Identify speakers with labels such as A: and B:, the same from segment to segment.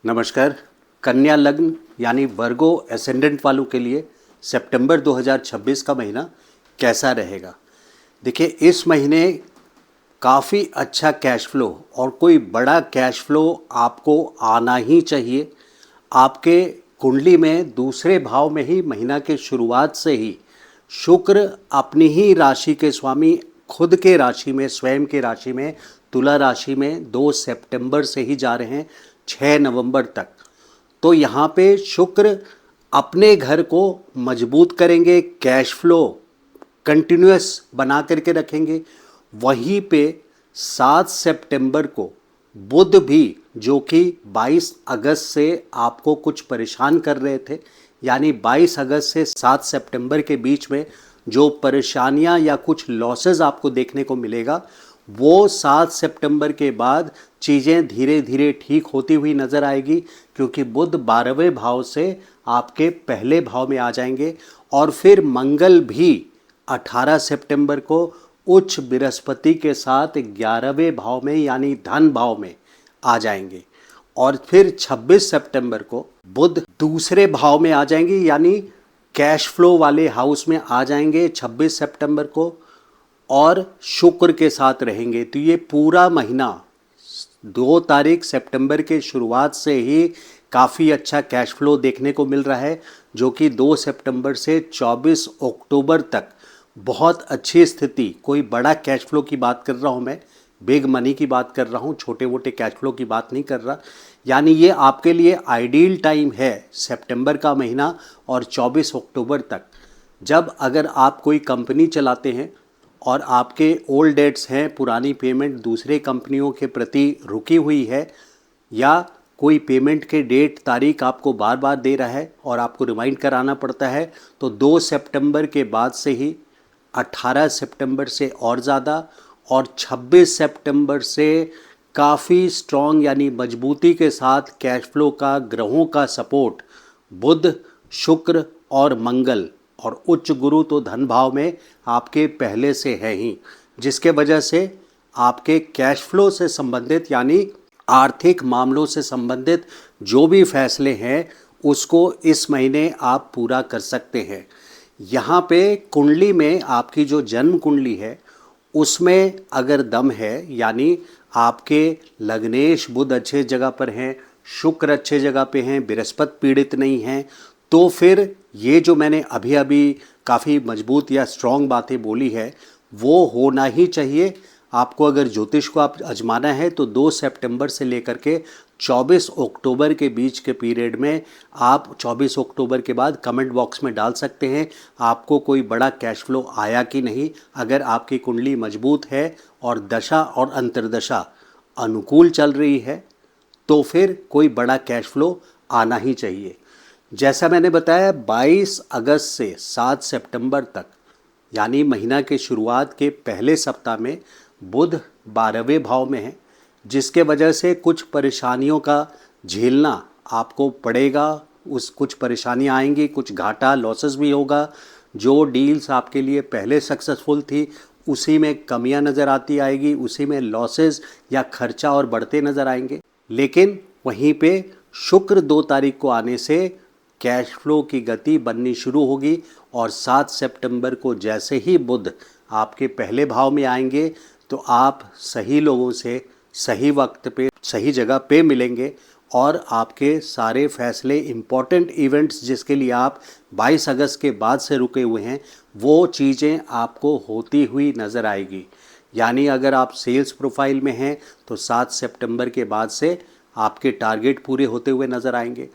A: नमस्कार। कन्या लग्न यानी वर्गो एसेंडेंट वालों के लिए सितंबर 2026 का महीना कैसा रहेगा। देखिए, इस महीने काफ़ी अच्छा कैश फ्लो और कोई बड़ा कैश फ्लो आपको आना ही चाहिए। आपके कुंडली में दूसरे भाव में ही महीना के शुरुआत से ही शुक्र अपनी ही राशि के स्वामी खुद के राशि में, स्वयं के राशि में, तुला राशि में 2 सितंबर से ही जा रहे हैं 6 नवंबर तक। तो यहाँ पे शुक्र अपने घर को मजबूत करेंगे, कैश फ्लो कंटिन्यूअस बना करके रखेंगे। वहीं पे 7 सितंबर को बुध भी, जो कि 22 अगस्त से आपको कुछ परेशान कर रहे थे, यानी 22 अगस्त से 7 सितंबर के बीच में जो परेशानियां या कुछ लॉसेस आपको देखने को मिलेगा, वो 7 सितंबर के बाद चीज़ें धीरे धीरे ठीक होती हुई नज़र आएगी, क्योंकि बुध 12वें भाव से आपके पहले भाव में आ जाएंगे। और फिर मंगल भी 18 सितंबर को उच्च बृहस्पति के साथ 11वें भाव में यानी धन भाव में आ जाएंगे। और फिर 26 सितंबर को बुध दूसरे भाव में आ जाएंगे, यानी कैश फ्लो वाले हाउस में आ जाएंगे 26 सितंबर को, और शुक्र के साथ रहेंगे। तो ये पूरा महीना 2 तारीख सितंबर के शुरुआत से ही काफ़ी अच्छा कैश फ्लो देखने को मिल रहा है, जो कि 2 सितंबर से 24 अक्टूबर तक बहुत अच्छी स्थिति। कोई बड़ा कैश फ्लो की बात कर रहा हूँ मैं, बिग मनी की बात कर रहा हूँ, छोटे मोटे कैश फ्लो की बात नहीं कर रहा। यानी ये आपके लिए आइडियल टाइम है सितंबर का महीना और 24 अक्टूबर तक। जब अगर आप कोई कंपनी चलाते हैं और आपके ओल्ड डेट्स हैं, पुरानी पेमेंट दूसरे कंपनियों के प्रति रुकी हुई है, या कोई पेमेंट के डेट तारीख आपको बार बार दे रहा है और आपको रिमाइंड कराना पड़ता है, तो 2 सितंबर के बाद से ही 18 सितंबर से और ज़्यादा, और 26 सितंबर से काफ़ी स्ट्रॉन्ग यानी मजबूती के साथ कैश फ्लो का, ग्रहों का सपोर्ट, बुध, शुक्र और मंगल और उच्च गुरु तो धन भाव में आपके पहले से है ही, जिसके वजह से आपके कैश फ्लो से संबंधित यानी आर्थिक मामलों से संबंधित जो भी फैसले हैं उसको इस महीने आप पूरा कर सकते हैं। यहाँ पे कुंडली में आपकी जो जन्म कुंडली है उसमें अगर दम है, यानी आपके लग्नेश बुध अच्छे जगह पर हैं, शुक्र अच्छे जगह पे हैं, बृहस्पति पीड़ित नहीं हैं, तो फिर ये जो मैंने अभी अभी काफ़ी मजबूत या स्ट्रॉन्ग बातें बोली है वो होना ही चाहिए। आपको अगर ज्योतिष को आप आजमाना है तो 2 सितंबर से लेकर के 24 अक्टूबर के बीच के पीरियड में आप 24 अक्टूबर के बाद कमेंट बॉक्स में डाल सकते हैं आपको कोई बड़ा कैश फ्लो आया कि नहीं। अगर आपकी कुंडली मजबूत है और दशा और अंतर्दशा अनुकूल चल रही है तो फिर कोई बड़ा कैश फ्लो आना ही चाहिए। जैसा मैंने बताया 22 अगस्त से 7 सितंबर तक यानी महीना के शुरुआत के पहले सप्ताह में बुध 12वें भाव में है, जिसके वजह से कुछ परेशानियों का झेलना आपको पड़ेगा। उस कुछ परेशानियां आएंगी, कुछ घाटा लॉसेस भी होगा। जो डील्स आपके लिए पहले सक्सेसफुल थी उसी में कमियां नज़र आती आएगी, उसी में लॉसेस या खर्चा और बढ़ते नज़र आएंगे। लेकिन वहीं पे शुक्र 2 तारीख को आने से कैश फ्लो की गति बननी शुरू होगी, और 7 सितंबर को जैसे ही बुध आपके पहले भाव में आएंगे तो आप सही लोगों से सही वक्त पे सही जगह पे मिलेंगे, और आपके सारे फैसले, इम्पॉर्टेंट इवेंट्स जिसके लिए आप 22 अगस्त के बाद से रुके हुए हैं, वो चीज़ें आपको होती हुई नज़र आएगी। यानी अगर आप सेल्स प्रोफाइल में हैं तो 7 सितंबर के बाद से आपके टारगेट पूरे होते हुए नज़र आएंगे।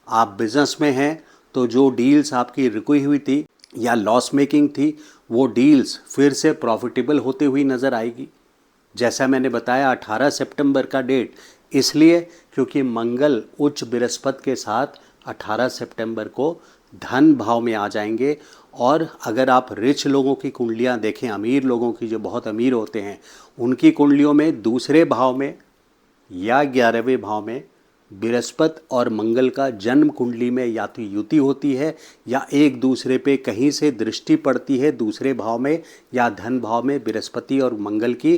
A: आप बिज़नेस में हैं तो जो डील्स आपकी रुकी हुई थी या लॉस मेकिंग थी वो डील्स फिर से प्रॉफिटेबल होते हुई नज़र आएगी। जैसा मैंने बताया 18 सितंबर का डेट इसलिए क्योंकि मंगल उच्च बृहस्पति के साथ 18 सितंबर को धन भाव में आ जाएंगे। और अगर आप रिच लोगों की कुंडलियां देखें, अमीर लोगों की जो बहुत अमीर होते हैं उनकी कुंडलियों में दूसरे भाव में या 11वें भाव में बृहस्पति और मंगल का जन्म कुंडली में या तो युति होती है या एक दूसरे पे कहीं से दृष्टि पड़ती है दूसरे भाव में या धन भाव में बृहस्पति और मंगल की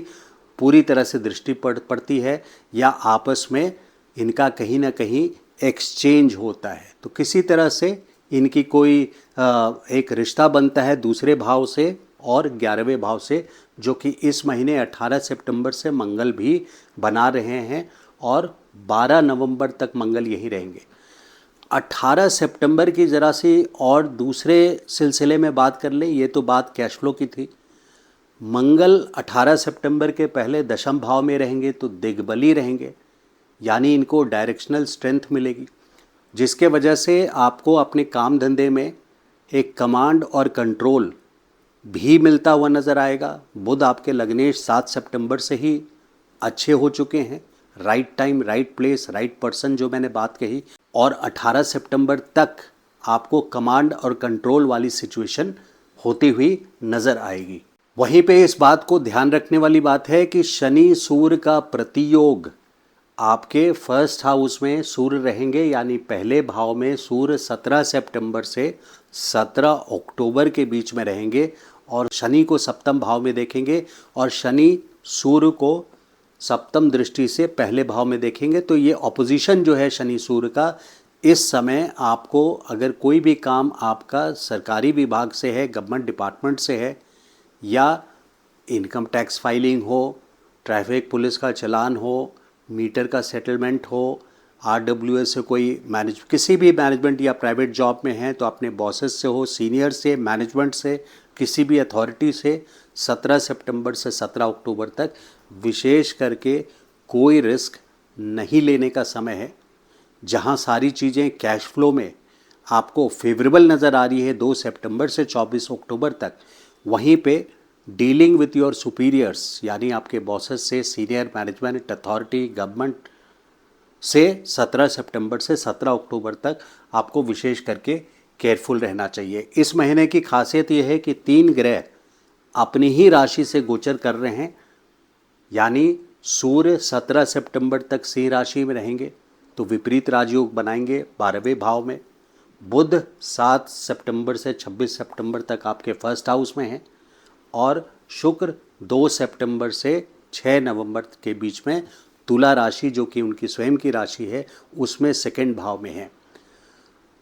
A: पूरी तरह से दृष्टि पड़ती है, या आपस में इनका कहीं ना कहीं एक्सचेंज होता है। तो किसी तरह से इनकी कोई एक रिश्ता बनता है दूसरे भाव से और 11वें भाव से, जो कि इस महीने 18 सितंबर से मंगल भी बना रहे हैं और 12 नवंबर तक मंगल यहीं रहेंगे। 18 सितंबर की ज़रा सी और दूसरे सिलसिले में बात कर लें, ये तो बात कैश फ्लो की थी। मंगल 18 सितंबर के पहले दशम भाव में रहेंगे तो दिग्बली रहेंगे, यानी इनको डायरेक्शनल स्ट्रेंथ मिलेगी, जिसके वजह से आपको अपने काम धंधे में एक कमांड और कंट्रोल भी मिलता हुआ नज़र आएगा। बुध आपके लग्नेश 7 सितंबर से ही अच्छे हो चुके हैं, right time right place right person जो मैंने बात कही, और 18 सितंबर तक आपको कमांड और कंट्रोल वाली सिचुएशन होती हुई नज़र आएगी। वहीं पे इस बात को ध्यान रखने वाली बात है कि शनि सूर्य का प्रतियोग आपके फर्स्ट हाउस में सूर्य रहेंगे, यानी पहले भाव में सूर्य 17 सितंबर से 17 अक्टूबर के बीच में रहेंगे और शनि को सप्तम भाव में देखेंगे और शनि सूर्य को सप्तम दृष्टि से पहले भाव में देखेंगे। तो ये ऑपोजिशन जो है शनि सूर्य का, इस समय आपको अगर कोई भी काम आपका सरकारी विभाग से है, गवर्नमेंट डिपार्टमेंट से है, या इनकम टैक्स फाइलिंग हो, ट्रैफिक पुलिस का चालान हो, मीटर का सेटलमेंट हो, RWS से कोई किसी भी मैनेजमेंट या प्राइवेट जॉब में है तो अपने बॉसेस से हो, सीनियर से, मैनेजमेंट से, किसी भी अथॉरिटी से 17 सितंबर से 17 अक्टूबर तक विशेष करके कोई रिस्क नहीं लेने का समय है। जहां सारी चीज़ें कैश फ्लो में आपको फेवरेबल नज़र आ रही है 2 सितंबर से 24 अक्टूबर तक, वहीं पे डीलिंग विथ योर सुपीरियर्स यानी आपके बॉसेस से, सीनियर मैनेजमेंट अथॉरिटी, गवर्नमेंट से 17 सितंबर से 17 अक्टूबर तक आपको विशेष करके केयरफुल रहना चाहिए। इस महीने की खासियत यह है कि 3 ग्रह अपनी ही राशि से गोचर कर रहे हैं, यानी सूर्य 17 सितंबर तक सिंह राशि में रहेंगे तो विपरीत राजयोग बनाएंगे 12वें भाव में। बुध 7 सितंबर से 26 सितंबर तक आपके फर्स्ट हाउस में हैं और शुक्र 2 सितंबर से 6 नवंबर के बीच में तुला राशि जो कि उनकी स्वयं की राशि है उसमें सेकंड भाव में है।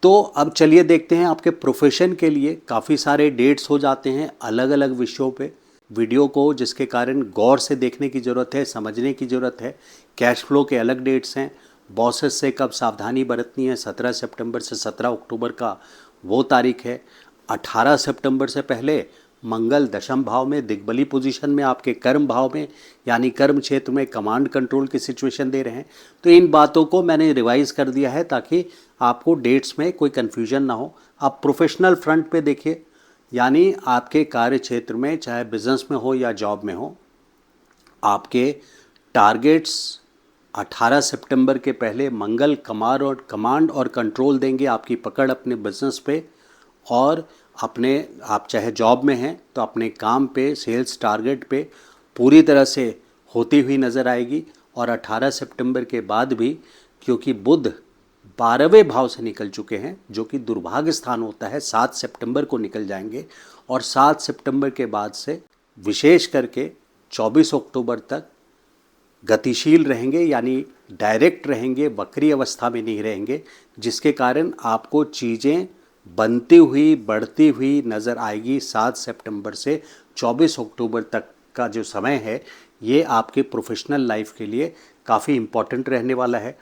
A: तो अब चलिए देखते हैं आपके प्रोफेशन के लिए काफ़ी सारे डेट्स हो जाते हैं अलग अलग विषयों पे वीडियो को, जिसके कारण गौर से देखने की ज़रूरत है, समझने की ज़रूरत है। कैश फ्लो के अलग डेट्स हैं, बॉसेस से कब सावधानी बरतनी है, 17 सितंबर से 17 अक्टूबर का वो तारीख है। 18 सितंबर से पहले मंगल दशम भाव में दिग्बली पोजीशन में आपके कर्म भाव में, यानी कर्म क्षेत्र में कमांड कंट्रोल की सिचुएशन दे रहे हैं। तो इन बातों को मैंने रिवाइज़ कर दिया है ताकि आपको डेट्स में कोई कन्फ्यूजन ना हो। आप प्रोफेशनल फ्रंट पे देखिए, यानी आपके कार्य क्षेत्र में चाहे बिजनेस में हो या जॉब में हो, आपके टारगेट्स 18 सितंबर के पहले मंगल कमांड और कंट्रोल देंगे आपकी पकड़ अपने बिजनेस पे, और आप चाहे जॉब में हैं तो अपने काम पे, सेल्स टारगेट पे पूरी तरह से होती हुई नज़र आएगी। और 18 सितंबर के बाद भी, क्योंकि बुध 12वें भाव से निकल चुके हैं जो कि दुर्भाग्य स्थान होता है, 7 सितंबर को निकल जाएंगे और 7 सितंबर के बाद से विशेष करके 24 अक्टूबर तक गतिशील रहेंगे, यानी डायरेक्ट रहेंगे, वक्री अवस्था में नहीं रहेंगे, जिसके कारण आपको चीज़ें बनती हुई बढ़ती हुई नज़र आएगी। 7 सितंबर से 24 अक्टूबर तक का जो समय है ये आपके प्रोफेशनल लाइफ के लिए काफ़ी इम्पॉर्टेंट रहने वाला है।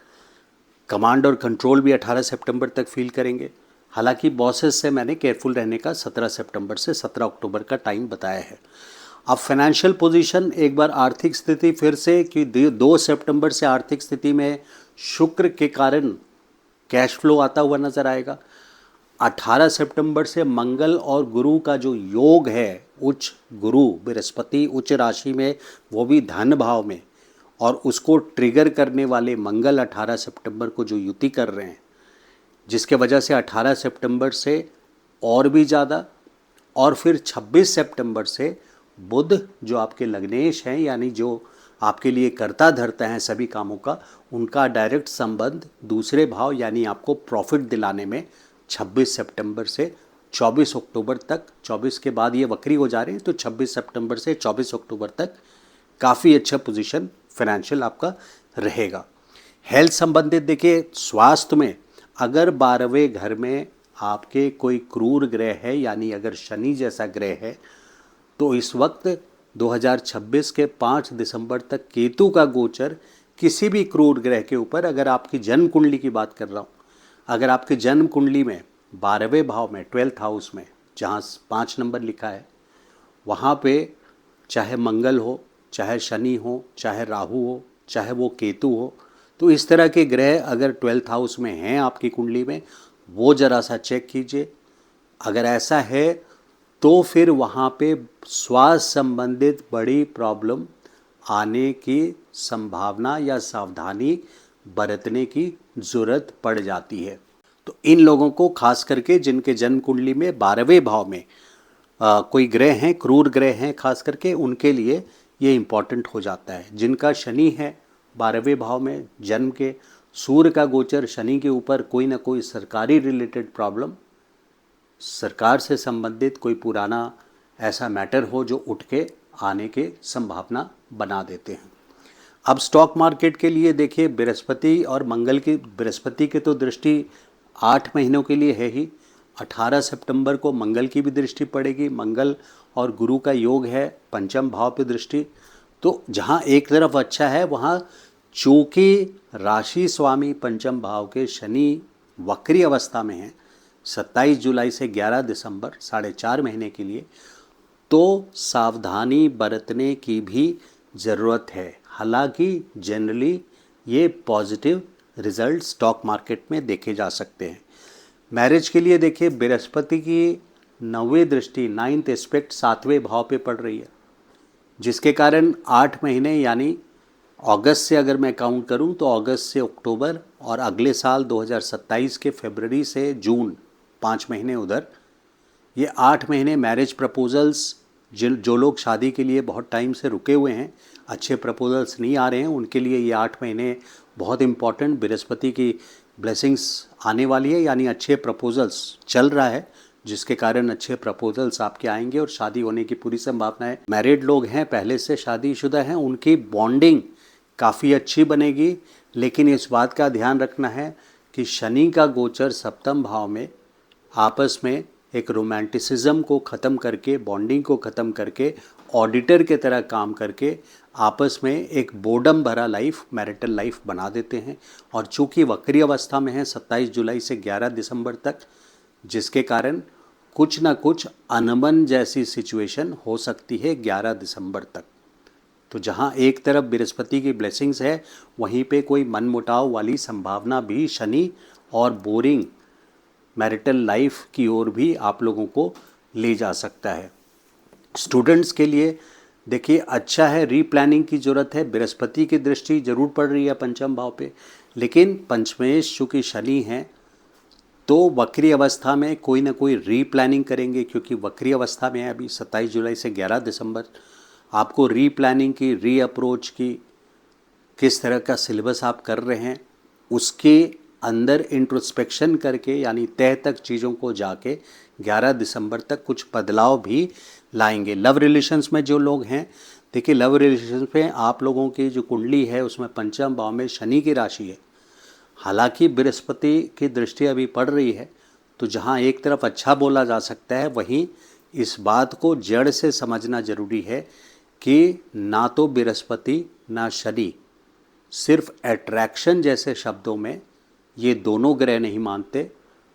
A: कमांड और कंट्रोल भी 18 सितंबर तक फील करेंगे। हालांकि बॉसेस से मैंने केयरफुल रहने का 17 सितंबर से 17 अक्टूबर का टाइम बताया है। अब फाइनेंशियल पोजीशन, एक बार आर्थिक स्थिति फिर से कि 2 सितंबर से आर्थिक स्थिति में शुक्र के कारण कैश फ्लो आता हुआ नज़र आएगा। 18 सितंबर से मंगल और गुरु का जो योग है, उच्च गुरु बृहस्पति उच्च राशि में, वो भी धन भाव में, और उसको ट्रिगर करने वाले मंगल 18 सितंबर को जो युति कर रहे हैं, जिसके वजह से 18 सितंबर से और भी ज़्यादा, और फिर 26 सितंबर से बुध जो आपके लग्नेश हैं, यानी जो आपके लिए करता धरता है सभी कामों का, उनका डायरेक्ट संबंध दूसरे भाव यानी आपको प्रॉफिट दिलाने में 26 सितंबर से 24 अक्टूबर तक, 24 के बाद ये वक्री हो जा रहे हैं तो 26 सितंबर से 24 अक्टूबर तक काफ़ी अच्छा पोजीशन फाइनेंशियल आपका रहेगा। हेल्थ संबंधित देखिए, स्वास्थ्य में अगर 12वें घर में आपके कोई क्रूर ग्रह है, यानी अगर शनि जैसा ग्रह है, तो इस वक्त 2026 के 5 दिसंबर तक केतु का गोचर किसी भी क्रूर ग्रह के ऊपर, अगर आपकी जन्म कुंडली की बात कर रहा हूँ, अगर आपकी जन्म कुंडली में 12वें भाव में 12th हाउस में जहाँ 5 नंबर लिखा है, वहाँ पे चाहे मंगल हो, चाहे शनि हो, चाहे राहु हो, चाहे वो केतु हो, तो इस तरह के ग्रह अगर 12th हाउस में हैं आपकी कुंडली में, वो ज़रा सा चेक कीजिए। अगर ऐसा है तो फिर वहाँ पे स्वास्थ्य संबंधित बड़ी प्रॉब्लम आने की संभावना या सावधानी बरतने की ज़रूरत पड़ जाती है। तो इन लोगों को खास करके जिनके जन्म कुंडली में 12वें भाव में कोई ग्रह हैं, क्रूर ग्रह हैं, खास करके उनके लिए ये इम्पॉर्टेंट हो जाता है। जिनका शनि है 12वें भाव में जन्म के, सूर्य का गोचर शनि के ऊपर, कोई ना कोई सरकारी रिलेटेड प्रॉब्लम, सरकार से संबंधित कोई पुराना ऐसा मैटर हो जो उठ के आने के संभावना बना देते हैं। अब स्टॉक मार्केट के लिए देखिए, बृहस्पति और मंगल की, बृहस्पति की तो दृष्टि 8 महीनों के लिए है ही। 18 सितंबर को मंगल की भी दृष्टि पड़ेगी। मंगल और गुरु का योग है, पंचम भाव पे दृष्टि। तो जहाँ एक तरफ अच्छा है, वहाँ चूँकि राशि स्वामी पंचम भाव के शनि वक्री अवस्था में है 27 जुलाई से 11 दिसंबर, 4.5 महीने के लिए, तो सावधानी बरतने की भी ज़रूरत है। हालांकि जनरली ये पॉजिटिव रिजल्ट स्टॉक मार्केट में देखे जा सकते हैं। मैरिज के लिए देखिए, बृहस्पति की 9वीं दृष्टि, 9th एस्पेक्ट 7वें भाव पे पड़ रही है, जिसके कारण 8 महीने यानी अगस्त से अगर मैं काउंट करूं तो अगस्त से अक्टूबर और अगले साल 2027 के फरवरी से जून, 5 महीने उधर, ये 8 महीने मैरिज प्रपोजल्स, जो लोग शादी के लिए बहुत टाइम से रुके हुए हैं, अच्छे प्रपोजल्स नहीं आ रहे हैं, उनके लिए ये 8 महीने बहुत इम्पॉर्टेंट, बृहस्पति की ब्लेसिंग्स आने वाली है, यानी अच्छे प्रपोजल्स चल रहा है, जिसके कारण अच्छे प्रपोजल्स आपके आएंगे और शादी होने की पूरी संभावना है। मैरिड लोग हैं, पहले से शादीशुदा हैं, उनकी बॉन्डिंग काफ़ी अच्छी बनेगी, लेकिन इस बात का ध्यान रखना है कि शनि का गोचर सप्तम भाव में आपस में एक रोमांटिसिज्म को ख़त्म करके, बॉन्डिंग को ख़त्म करके, ऑडिटर के तरह काम करके आपस में एक बोर्डम भरा लाइफ, मैरिटल लाइफ बना देते हैं। और चूँकि वक्री अवस्था में है 27 जुलाई से 11 दिसंबर तक, जिसके कारण कुछ ना कुछ अनबन जैसी सिचुएशन हो सकती है 11 दिसंबर तक। तो जहाँ एक तरफ बृहस्पति की ब्लेसिंग्स है, वहीं पे कोई मनमुटाव वाली संभावना भी शनि और बोरिंग मैरिटल लाइफ की ओर भी आप लोगों को ले जा सकता है। स्टूडेंट्स के लिए देखिए अच्छा है, रीप्लानिंग की ज़रूरत है। बृहस्पति की दृष्टि जरूर पड़ रही है पंचम भाव पे, लेकिन पंचमेश चूँकि शनि हैं तो वक्री अवस्था में कोई ना कोई रीप्लानिंग करेंगे, क्योंकि वक्री अवस्था में है अभी 27 जुलाई से 11 दिसंबर। आपको रीप्लानिंग की, रीअप्रोच की, किस तरह का सिलेबस आप कर रहे हैं उसके अंदर इंट्रोस्पेक्शन करके, यानी तह तक चीज़ों को जाके 11 दिसंबर तक कुछ बदलाव भी लाएंगे। लव रिलेशंस में जो लोग हैं, देखिए लव रिलेशंस में आप लोगों की जो कुंडली है उसमें पंचम भाव में शनि की राशि है। हालांकि बृहस्पति की दृष्टि अभी पड़ रही है, तो जहाँ एक तरफ अच्छा बोला जा सकता है, वहीं इस बात को जड़ से समझना जरूरी है कि ना तो बृहस्पति ना शनि सिर्फ अट्रैक्शन जैसे शब्दों में ये दोनों ग्रह नहीं मानते।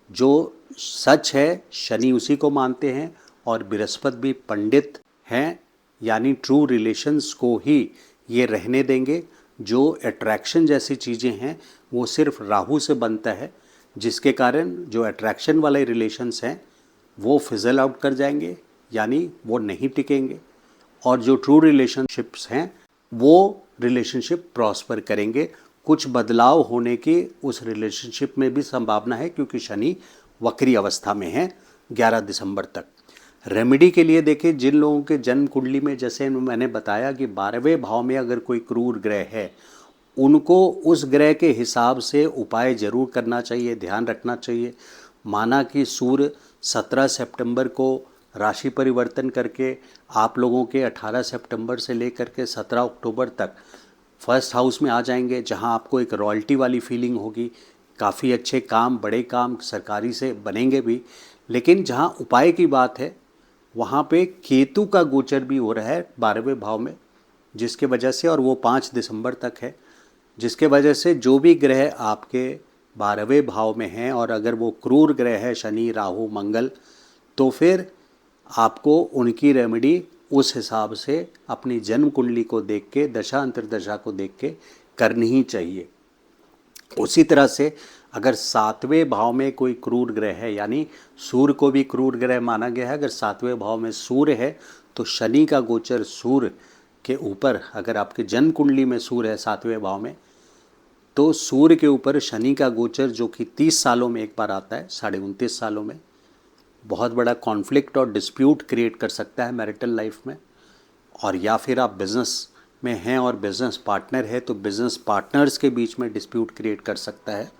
A: जो सच है शनि उसी को मानते हैं और बृहस्पति भी पंडित हैं, यानी ट्रू रिलेशंस को ही ये रहने देंगे। जो अट्रैक्शन जैसी चीज़ें हैं वो सिर्फ राहु से बनता है, जिसके कारण जो अट्रैक्शन वाले रिलेशंस हैं वो फिजल आउट कर जाएंगे, यानी वो नहीं टिकेंगे, और जो ट्रू रिलेशनशिप्स हैं वो रिलेशनशिप प्रॉस्पर करेंगे। कुछ बदलाव होने की उस रिलेशनशिप में भी संभावना है, क्योंकि शनि वक्री अवस्था में है 11 दिसंबर तक। रेमेडी के लिए देखिए, जिन लोगों के जन्म कुंडली में, जैसे मैंने बताया कि 12वें भाव में अगर कोई क्रूर ग्रह है, उनको उस ग्रह के हिसाब से उपाय जरूर करना चाहिए, ध्यान रखना चाहिए। माना कि सूर्य 17 सितंबर को राशि परिवर्तन करके आप लोगों के 18 सितंबर से लेकर के 17 अक्टूबर तक फर्स्ट हाउस में आ जाएंगे, जहां आपको एक रॉयल्टी वाली फीलिंग होगी, काफ़ी अच्छे काम, बड़े काम सरकारी से बनेंगे भी। लेकिन जहां उपाय की बात है वहाँ पे केतु का गोचर भी हो रहा है 12वें भाव में, जिसके वजह से, और वो 5 दिसंबर तक है, जिसके वजह से जो भी ग्रह आपके 12वें भाव में हैं और अगर वो क्रूर ग्रह है शनि, राहु, मंगल, तो फिर आपको उनकी रेमेडी उस हिसाब से अपनी जन्म कुंडली को देख के, दशा अंतर्दशा को देख के करनी ही चाहिए। उसी तरह से अगर 7वें भाव में कोई क्रूर ग्रह है, यानी सूर्य को भी क्रूर ग्रह माना गया है, अगर 7वें भाव में सूर्य है तो शनि का गोचर सूर्य के ऊपर, अगर आपके जन्म कुंडली में सूर्य है 7वें भाव में, तो सूर्य के ऊपर शनि का गोचर जो कि 30 सालों में एक बार आता है, 29.5 सालों में, बहुत बड़ा कॉन्फ्लिक्ट और डिस्प्यूट क्रिएट कर सकता है मैरिटल लाइफ में। और या फिर आप बिज़नेस में हैं और बिज़नेस पार्टनर है तो बिज़नेस पार्टनर्स के बीच में डिस्प्यूट क्रिएट कर सकता है।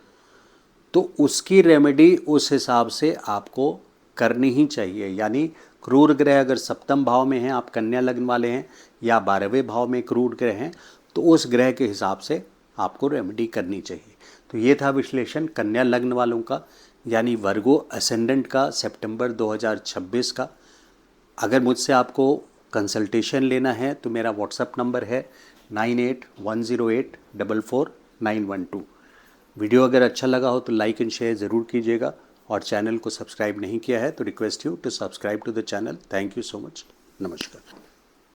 A: तो उसकी रेमेडी उस हिसाब से आपको करनी ही चाहिए। यानी क्रूर ग्रह अगर 7वें भाव में हैं, आप कन्या लग्न वाले हैं, या 12वें भाव में क्रूर ग्रह हैं, तो उस ग्रह के हिसाब से आपको रेमेडी करनी चाहिए। तो ये था विश्लेषण कन्या लग्न वालों का, यानी वर्गो असेंडेंट का सितंबर 2026 का। अगर मुझसे आपको कंसल्टेशन लेना है तो मेरा व्हाट्सएप नंबर है 9810844912। वीडियो अगर अच्छा लगा हो तो लाइक एंड शेयर ज़रूर कीजिएगा, और चैनल को सब्सक्राइब नहीं किया है तो request you to subscribe to the channel. Thank you so much. नमस्कार।